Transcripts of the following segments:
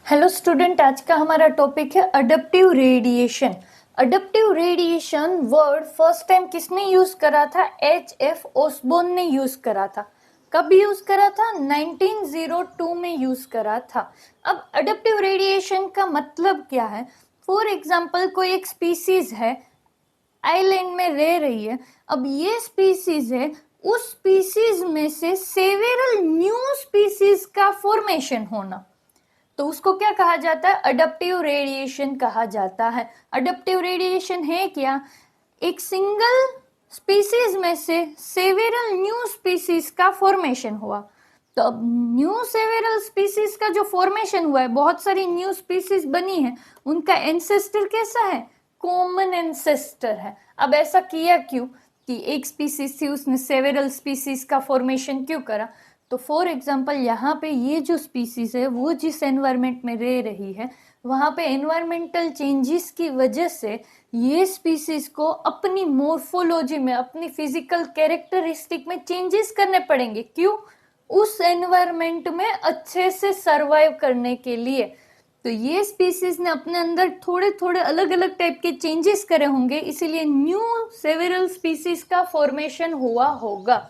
Hello student, आज का हमारा टॉपिक है adaptive radiation. Adaptive radiation word first time किसने यूज करा था? H.F. ओसबोर्न ने यूज करा था। कब यूज करा था? 1902 में यूज करा था। अब अडप्टिव रेडिएशन का मतलब क्या है? फॉर एग्जाम्पल, कोई एक स्पीसीज है, आइलैंड में रह रही है। अब ये स्पीसीज है, उस स्पीसीज में से सेवेरल न्यू स्पीसीज का फॉर्मेशन होना, तो उसको क्या कहा जाता है? अडप्टिव रेडिएशन कहा जाता है। अडप्टिव रेडिएशन है क्या? एक सिंगल स्पीसीज में से सेवेरल न्यू स्पीसीज का फॉर्मेशन हुआ। तो अब न्यू सेवेरल स्पीसीज का जो फॉर्मेशन हुआ है, बहुत सारी न्यू स्पीसीज बनी है, उनका एंसेस्टर कैसा है? कॉमन एंसेस्टर है। अब ऐसा किया क्यों कि एक स्पीसीज थी, उसने सेवेरल स्पीसीज का फॉर्मेशन क्यों करा? तो फॉर एग्जाम्पल, यहाँ पे ये जो स्पीसीज है वो जिस एनवायरमेंट में रह रही है, वहाँ पे एनवायरमेंटल चेंजेस की वजह से ये स्पीसीज को अपनी मोर्फोलॉजी में, अपनी फिजिकल कैरेक्टरिस्टिक में चेंजेस करने पड़ेंगे। क्यों? उस एनवायरमेंट में अच्छे से सरवाइव करने के लिए। तो ये स्पीसीज ने अपने अंदर थोड़े थोड़े अलग अलग टाइप के चेंजेस करे होंगे, इसीलिए न्यू सेवेरल स्पीसीज का फॉर्मेशन हुआ होगा।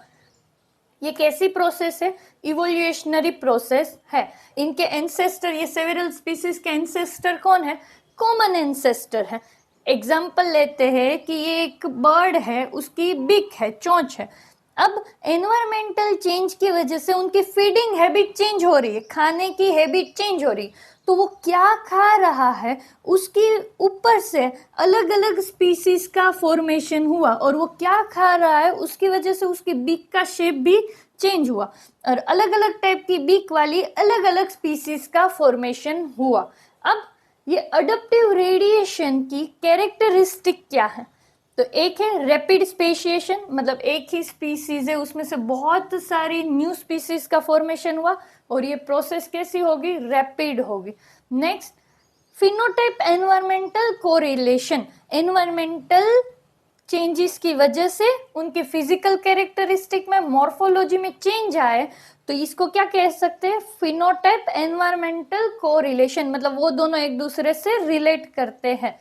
ये कैसी प्रोसेस है? इवोल्यूशनरी प्रोसेस है। इनके एंसेस्टर, ये सेवेरल स्पीसीज के एंसेस्टर कौन है? कॉमन एंसेस्टर है। एग्जाम्पल लेते हैं कि ये एक बर्ड है, उसकी बिक है, चोंच है। अब एनवायरमेंटल चेंज की वजह से उनकी फीडिंग हैबिट चेंज हो रही है, खाने की हैबिट चेंज हो रही, तो वो क्या खा रहा है उसके ऊपर से अलग अलग स्पीसीज का फॉर्मेशन हुआ, और वो क्या खा रहा है उसकी वजह से उसकी बीक का शेप भी चेंज हुआ, और अलग अलग टाइप की बीक वाली अलग अलग स्पीसीज का फॉर्मेशन हुआ। अब ये अडप्टिव रेडिएशन की कैरेक्टरिस्टिक क्या है? तो एक है रैपिड स्पेशिएशन, मतलब एक ही स्पीसीज है, उसमें से बहुत सारी न्यू स्पीसीज का फॉर्मेशन हुआ, और ये प्रोसेस कैसी होगी? रैपिड होगी। Next, phenotype environmental correlation, environmental changes की वजह से उनके फिजिकल कैरेक्टरिस्टिक में, मॉर्फोलॉजी में चेंज आए, तो इसको क्या कह सकते हैं? फिनोटाइप एनवायरमेंटल कोरिलेशन, मतलब वो दोनों एक दूसरे से रिलेट करते हैं।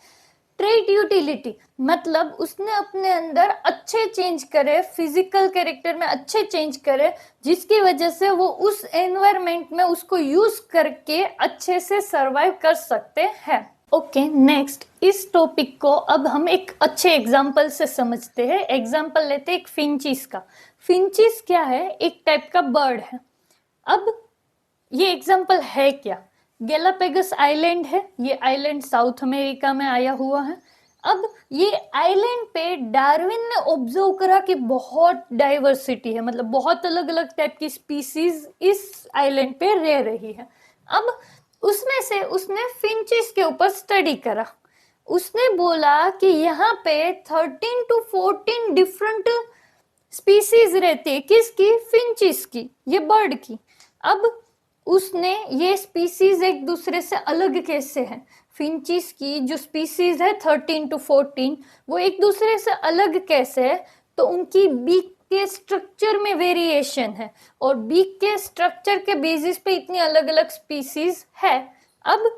ट्रेट यूटिलिटी, मतलब उसने अपने अंदर अच्छे चेंज करे, फिजिकल कैरेक्टर में अच्छे चेंज करे, जिसकी वजह से वो उस एनवायरमेंट में उसको यूज करके अच्छे से सरवाइव कर सकते हैं। ओके, नेक्स्ट, इस टॉपिक को अब हम एक अच्छे एग्जाम्पल से समझते हैं। एग्जाम्पल लेते हैं एक फिंचिस का। फिंचिस क्या है? एक टाइप का बर्ड है। अब ये एग्जाम्पल है क्या? गैलापेगस आइलैंड है, ये आइलैंड साउथ अमेरिका में आया हुआ है। अब ये आइलैंड पे डार्विन ने ऑब्जर्व करा कि बहुत डाइवर्सिटी है, मतलब बहुत अलग अलग टाइप की स्पीसीज इस आइलैंड पे रह रही है। अब उसमें से उसने फिंचिस के ऊपर स्टडी करा। उसने बोला कि यहाँ पे 13 to 14 डिफरेंट स्पीसीज रहती है। किसकी? फिंचिस की, ये बर्ड की। अब उसने ये स्पीसीज एक दूसरे से अलग कैसे है? फिंचिस की जो स्पीसीज है 13 to 14, वो एक दूसरे से अलग कैसे है? तो उनकी बीक के स्ट्रक्चर में वेरिएशन है, और बीक के स्ट्रक्चर के बेसिस पे इतनी अलग अलग स्पीसीज है। अब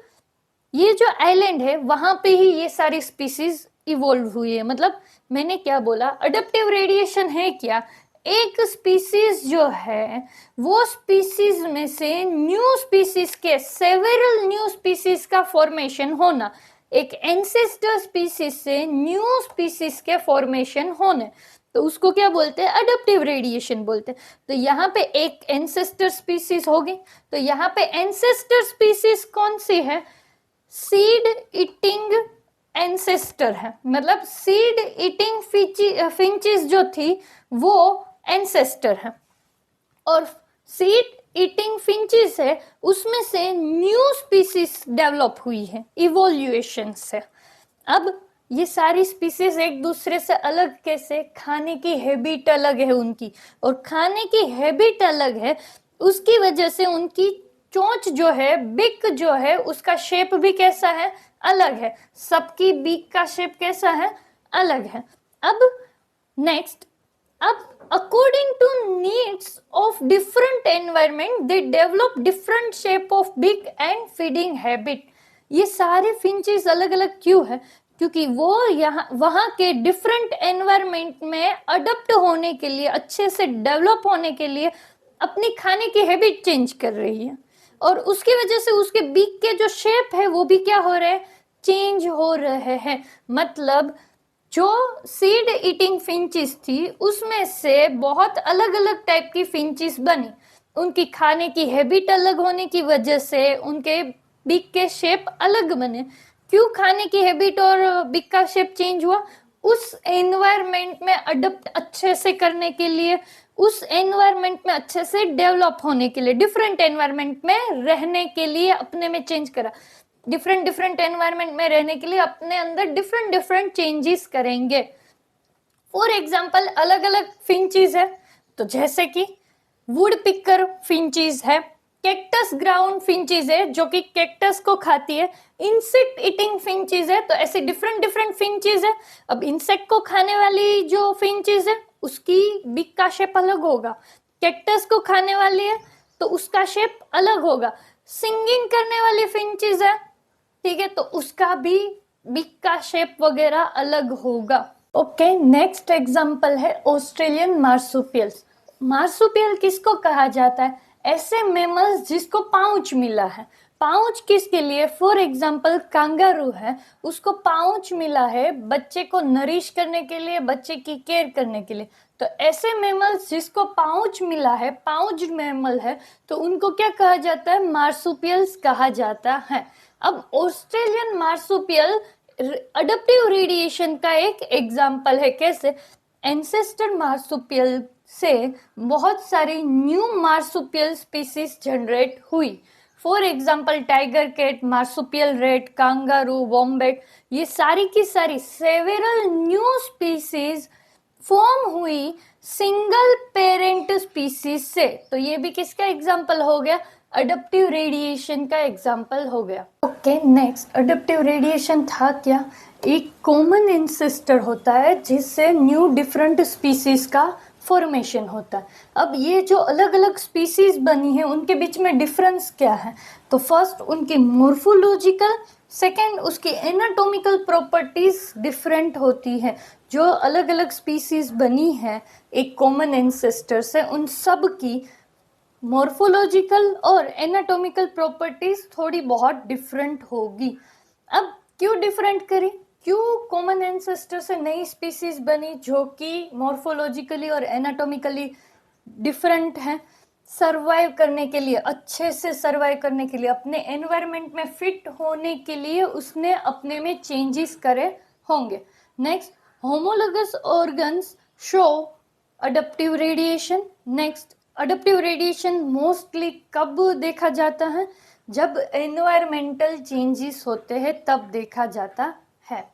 ये जो आइलैंड है, वहां पे ही ये सारी स्पीसीज इवोल्व हुई है। मतलब मैंने क्या बोला? अडप्टिव रेडिएशन है क्या? एक स्पीसीज जो है, वो स्पीसीज में से न्यू स्पीसीज के, सेवेरल न्यू स्पीसीज का फॉर्मेशन होना, एक एंसेस्टर स्पीसीज से न्यू स्पीसीज के फॉर्मेशन होने, तो उसको क्या बोलते हैं? अडप्टिव रेडिएशन बोलते हैं। तो यहाँ पे एक एंसेस्टर स्पीसीज होगी, तो यहाँ पे एंसेस्टर स्पीसीज कौन सी है? सीड ईटिंग एंसेस्टर है, मतलब सीड ईटिंग फिंचिस जो थी वो एंसेस्टर है, और सीड ईटिंग फिंचिस है, उसमें से न्यू स्पीसीज डेवलप हुई है इवोल्यूएशन से। अब ये सारी स्पीसीज एक दूसरे से अलग कैसे? खाने की हैबिट अलग है उनकी, और खाने की हैबिट अलग है, उसकी वजह से उनकी चोंच जो है, बिक जो है, उसका शेप भी कैसा है? अलग है। सबकी बीक का शेप कैसा है? अलग है। अब नेक्स्ट, अब according to needs of different environment they develop different shape of beak and feeding habit. ये सारे फिंचेस अलग अलग क्यों है? क्योंकि वो यहाँ वहाँ के डिफरेंट एनवायरमेंट में अडप्ट होने के लिए, अच्छे से डेवलप होने के लिए अपनी खाने की हैबिट चेंज कर रही है, और उसकी वजह से उसके बीक के जो शेप है वो भी क्या हो रहे हैं, चेंज हो रहे हैं। मतलब जो सीड ईटिंग फिंचिस थी उसमें से बहुत अलग अलग टाइप की फिंचिस बनी, उनकी खाने की हैबिट अलग होने की वजह से उनके बीक के शेप अलग बने। क्यों खाने की हैबिट और बीक का शेप चेंज हुआ? उस एनवायरनमेंट में अडप्ट अच्छे से करने के लिए, उस एनवायरनमेंट में अच्छे से डेवलप होने के लिए, डिफरेंट एनवायरनमेंट में रहने के लिए अपने में चेंज करा। डिफरेंट एनवायरनमेंट में रहने के लिए अपने अंदर डिफरेंट चेंजेस करेंगे। फॉर एग्जाम्पल अलग अलग फिंचीज है, तो जैसे कि वुड पिकर फिंचीज है, कैक्टस ग्राउंड फिंचीज है जो कि कैक्टस को खाती है, इंसेक्ट ईटिंग फिंचीज है, तो ऐसे डिफरेंट फिंचीज है। अब इंसेक्ट को खाने वाली जो फिंचीज है उसकी बिक का शेप अलग होगा, कैक्टस को खाने वाली है तो उसका शेप अलग होगा। सिंगिंग करने वाली फिंचीज है, ठीक है, तो उसका भी बिक का शेप वगैरह अलग होगा। ओके, नेक्स्ट एग्जांपल है ऑस्ट्रेलियन मार्सुपियल्स। मार्सुपियल किसको कहा जाता है? ऐसे मेमल्स जिसको पाउच मिला है। पाउच किसके लिए? फॉर एग्जाम्पल कांगारू है, उसको पाउच मिला है बच्चे को नरिश करने के लिए, बच्चे की केयर करने के लिए। तो ऐसे मेमल्स जिसको पाउच मिला है, पाउच मेमल है, तो उनको क्या कहा जाता है? मार्सुपियल्स कहा जाता है। अब ऑस्ट्रेलियन मार्सुपियल अडप्टिव रेडिएशन का एक एग्जाम्पल है। कैसे? एंसेस्टर मार्सुपियल से बहुत सारी न्यू मार्सुपियल स्पीसीज जनरेट हुई। For example tiger cat, marsupial rat, kangaroo, wombat, ये सारी की सारी सेवेरल न्यू स्पीसीज फॉर्म हुई सिंगल पेरेंट स्पीसीज से। तो ये भी किसका एग्जाम्पल हो गया? अडप्टिव रेडिएशन का एग्जाम्पल हो गया। ओके, नेक्स्ट अडप्टिव रेडिएशन था क्या? एक कॉमन इंसेस्टर होता है जिससे न्यू डिफरेंट स्पीसीज का फॉर्मेशन होता है। अब ये जो अलग अलग स्पीसीज बनी है उनके बीच में डिफरेंस क्या है? तो फर्स्ट उनकी मोर्फोलॉजिकल, सेकेंड उसकी एनाटॉमिकल प्रॉपर्टीज डिफरेंट होती है। जो अलग अलग स्पीसीज बनी है एक कॉमन एंसेस्टर से, उन सब की मोर्फोलॉजिकल और एनाटॉमिकल प्रॉपर्टीज थोड़ी बहुत डिफरेंट होगी। अब क्यों डिफरेंट करी? क्यों कॉमन एंसेस्टर से नई स्पीसीज बनी जो कि मोर्फोलॉजिकली और एनाटॉमिकली डिफरेंट है? सरवाइव करने के लिए, अच्छे से सरवाइव करने के लिए, अपने एनवायरनमेंट में फिट होने के लिए उसने अपने में चेंजेस करे होंगे। Next, homologous organs show adaptive radiation. Next, adaptive radiation mostly कब देखा जाता है? जब एनवायरमेंटल चेंजेस होते हैं तब देखा जाता है।